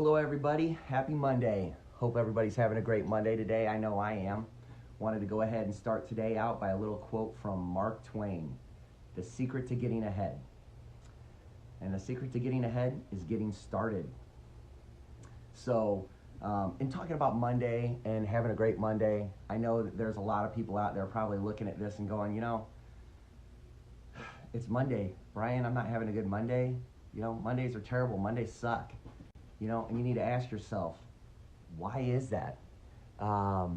Hello, everybody. Happy Monday. Hope everybody's having a great Monday today. I know I am. Wanted to go ahead and start today out by a little quote from Mark Twain. The secret to getting ahead. And the secret to getting ahead is getting started. So, in talking about Monday and having a great Monday, I know that there's a lot of people out there probably looking at this and going, it's Monday. Brian, I'm not having a good Monday. Mondays are terrible. Mondays suck. And you need to ask yourself, why is that? Why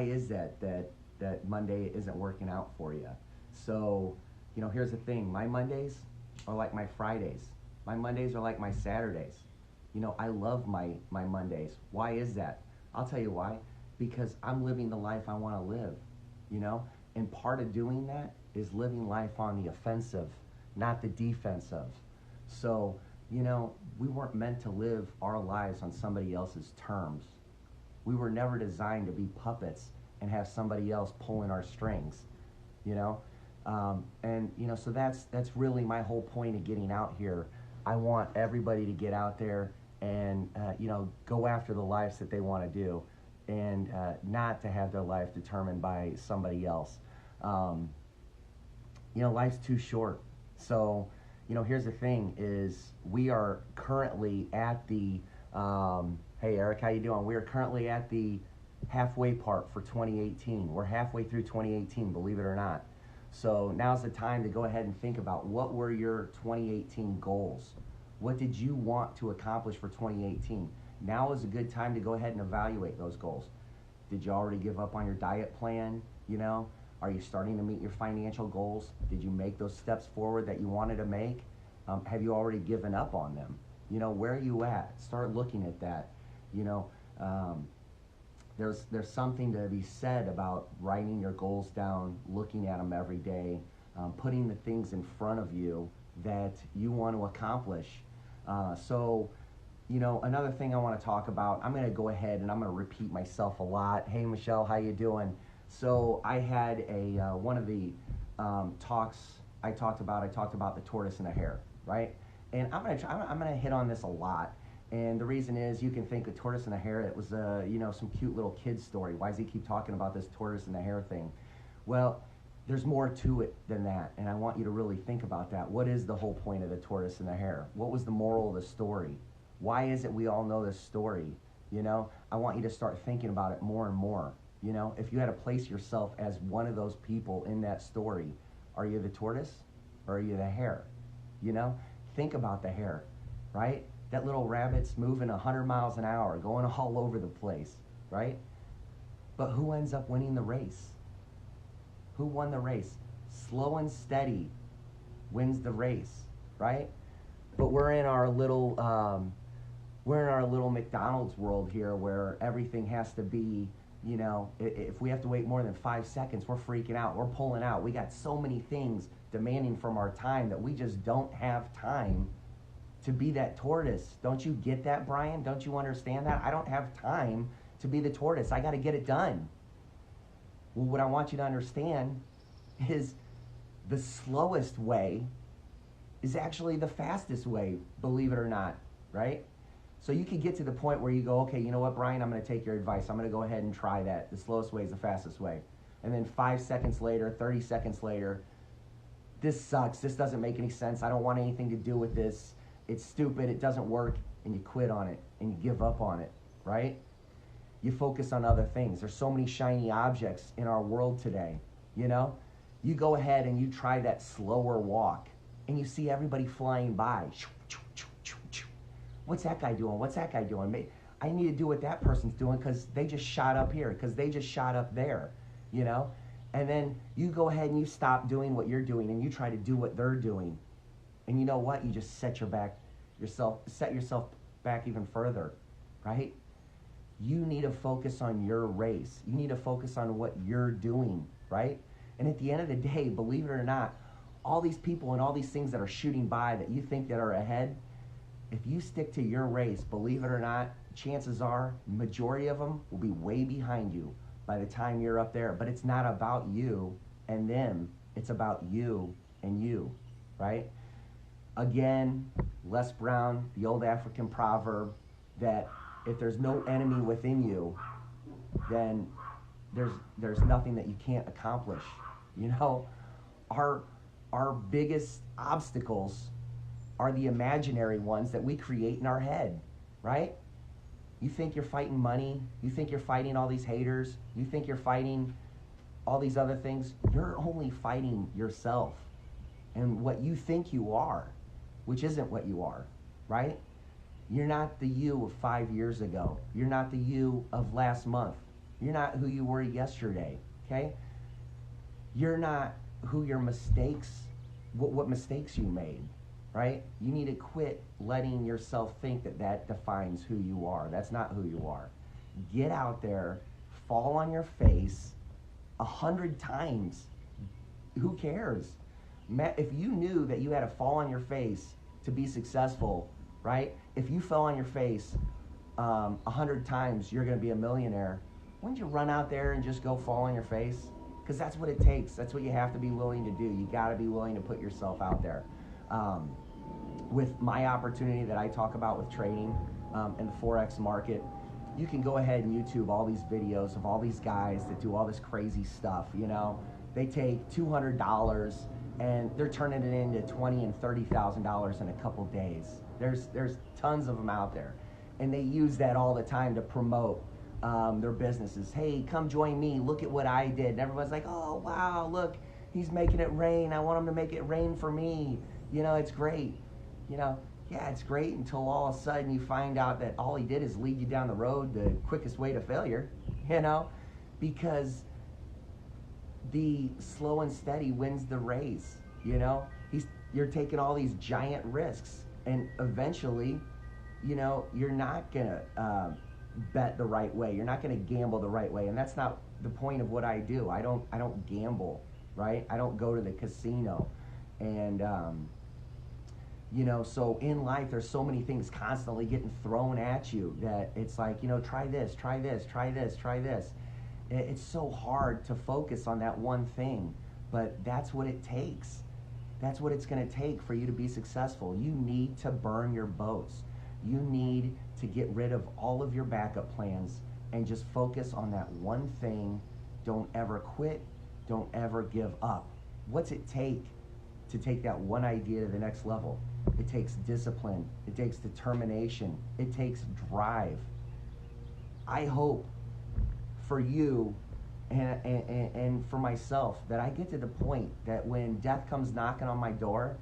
is that Monday isn't working out for you? So, here's the thing. My Mondays are like my Fridays. My Mondays are like my Saturdays. I love my Mondays. Why is that? I'll tell you why. Because I'm living the life I want to live, And part of doing that is living life on the offensive, not the defensive. So, we weren't meant to live our lives on somebody else's terms. We were never designed to be puppets and have somebody else pulling our strings, so that's really my whole point of getting out here. I want everybody to get out there and, go after the lives that they want to do and not to have their life determined by somebody else. Life's too short. So, here's the thing is we are currently at the, hey Eric, how you doing? We are currently at the halfway part for 2018. We're halfway through 2018, believe it or not. So now's the time to go ahead and think about what were your 2018 goals? What did you want to accomplish for 2018? Now is a good time to go ahead and evaluate those goals. Did you already give up on your diet plan? Are you starting to meet your financial goals? Did you make those steps forward that you wanted to make? Have you already given up on them? Where are you at? Start looking at that. There's something to be said about writing your goals down, looking at them every day, putting the things in front of you that you want to accomplish. Another thing I want to talk about, I'm going to go ahead and I'm going to repeat myself a lot. Hey, Michelle, how you doing? So I had one of the talks I talked about the tortoise and the hare, right? And I'm gonna hit on this a lot. And the reason is you can think the tortoise and the hare, it was some cute little kid story. Why does he keep talking about this tortoise and the hare thing? Well, there's more to it than that, and I want you to really think about that. What is the whole point of the tortoise and the hare? What was the moral of the story? Why is it we all know this story? I want you to start thinking about it more and more. If you had to place yourself as one of those people in that story, are you the tortoise or are you the hare? Think about the hare, right? That little rabbit's moving 100 miles an hour, going all over the place, right? But who ends up winning the race? Who won the race? Slow and steady wins the race, right? But we're in our little McDonald's world here where everything has to be, if we have to wait more than 5 seconds, we're freaking out. We're pulling out. We got so many things demanding from our time that we just don't have time to be that tortoise. Don't you get that, Brian? Don't you understand that? I don't have time to be the tortoise. I got to get it done. Well, what I want you to understand is the slowest way is actually the fastest way, believe it or not, right? So you could get to the point where you go, okay, you know what, Brian, I'm going to take your advice. I'm going to go ahead and try that. The slowest way is the fastest way. And then 5 seconds later, 30 seconds later, this sucks. This doesn't make any sense. I don't want anything to do with this. It's stupid. It doesn't work. And you quit on it and you give up on it, right? You focus on other things. There's so many shiny objects in our world today, You go ahead and you try that slower walk and you see everybody flying by. What's that guy doing? What's that guy doing? I need to do what that person's doing because they just shot up here, because they just shot up there, And then you go ahead and you stop doing what you're doing and you try to do what they're doing. And you know what? You just set yourself back even further, right? You need to focus on your race. You need to focus on what you're doing, right? And at the end of the day, believe it or not, all these people and all these things that are shooting by that you think that are ahead, if you stick to your race, believe it or not, chances are majority of them will be way behind you by the time you're up there. But it's not about you and them. It's about you and you, right? Again, Les Brown, the old African proverb that if there's no enemy within you, then there's nothing that you can't accomplish. You know, our biggest obstacles are the imaginary ones that we create in our head, right? You think you're fighting money, you think you're fighting all these haters, you think you're fighting all these other things. You're only fighting yourself and what you think you are, which isn't what you are, right? You're not the you of 5 years ago. You're not the you of last month. You're not who you were yesterday, okay? You're not who your mistakes, what mistakes you made, right? You need to quit letting yourself think that defines who you are. That's not who you are. Get out there, fall on your face 100 times. Who cares? If you knew that you had to fall on your face to be successful, right? If you fell on your face 100 times, you're going to be a millionaire. Wouldn't you run out there and just go fall on your face? Because that's what it takes. That's what you have to be willing to do. You got to be willing to put yourself out there. With my opportunity that I talk about with trading in the Forex market, you can go ahead and YouTube all these videos of all these guys that do all this crazy stuff. You know, they take $200 and they're turning it into $20,000 and $30,000 in a couple days. There's tons of them out there, and they use that all the time to promote their businesses. Hey, come join me. Look at what I did. And everyone's like, oh wow, look, he's making it rain. I want him to make it rain for me. You know, it's great. You know, yeah, it's great until all of a sudden you find out that all he did is lead you down the road, the quickest way to failure. You know, because the slow and steady wins the race. You know, you're taking all these giant risks, and eventually, you know, you're not gonna bet the right way. You're not gonna gamble the right way, and that's not the point of what I do. I don't gamble, right? I don't go to the casino, and you know, so in life, there's so many things constantly getting thrown at you that it's like, you know, try this, try this, try this, try this. It's so hard to focus on that one thing, but that's what it takes. That's what it's going to take for you to be successful. You need to burn your boats. You need to get rid of all of your backup plans and just focus on that one thing. Don't ever quit. Don't ever give up. What's it take to take that one idea to the next level? It takes discipline. It takes determination. It takes drive. I hope for you and for myself that I get to the point that when death comes knocking on my door,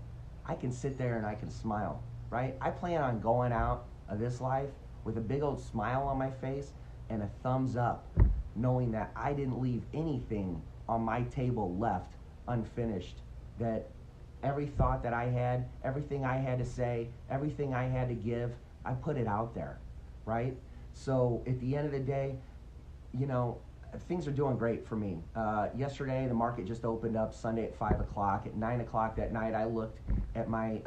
I can sit there and I can smile, right? I plan on going out of this life with a big old smile on my face and a thumbs up, knowing that I didn't leave anything on my table left unfinished, that every thought that I had, everything I had to say, everything I had to give, I put it out there, right? So at the end of the day, you know, things are doing great for me. Yesterday, the market just opened up Sunday at 5 o'clock. At 9 o'clock that night, I looked at my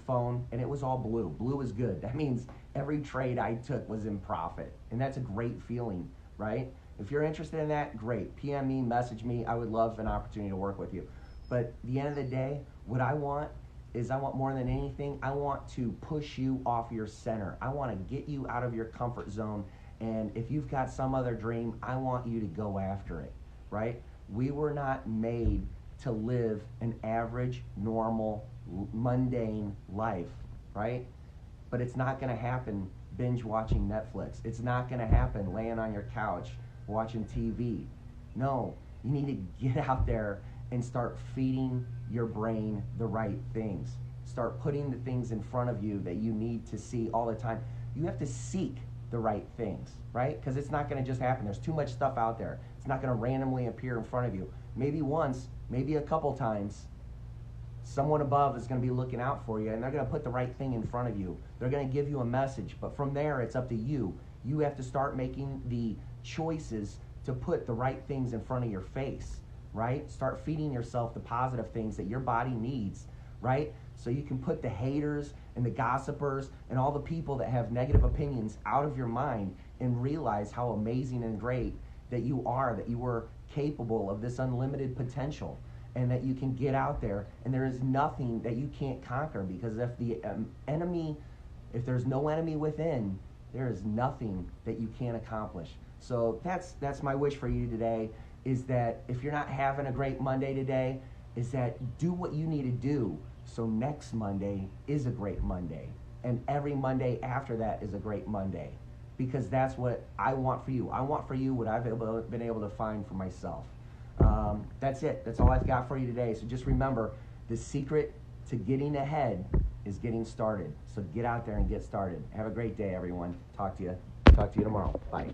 phone, and it was all blue. Blue is good. That means every trade I took was in profit, and that's a great feeling, right? If you're interested in that, great. PM me, message me. I would love an opportunity to work with you. But at the end of the day, what I want is, I want more than anything, I want to push you off your center. I want to get you out of your comfort zone. And if you've got some other dream, I want you to go after it, right? We were not made to live an average, normal, mundane life, right? But it's not going to happen binge watching Netflix. It's not going to happen laying on your couch watching TV. No, you need to get out there and start feeding your brain the right things. Start putting the things in front of you that you need to see all the time. You have to seek the right things, right? Because it's not going to just happen. There's too much stuff out there. It's not going to randomly appear in front of you. Maybe once, maybe a couple times, someone above is going to be looking out for you, and they're going to put the right thing in front of you. They're going to give you a message, but from there, it's up to you. You have to start making the choices to put the right things in front of your face, right? Start feeding yourself the positive things that your body needs, right? So you can put the haters and the gossipers and all the people that have negative opinions out of your mind and realize how amazing and great that you are, that you were capable of this unlimited potential. and that you can get out there, and there is nothing that you can't conquer, because if the if there's no enemy within, there is nothing that you can't accomplish. So that's my wish for you today, is that if you're not having a great Monday today, is that do what you need to do so next Monday is a great Monday, and every Monday after that is a great Monday, because that's what I want for you. I want for you what I've been able to find for myself. That's it. That's all I've got for you today. So just remember, the secret to getting ahead is getting started. So get out there and get started. Have a great day, everyone. Talk to you tomorrow. Bye.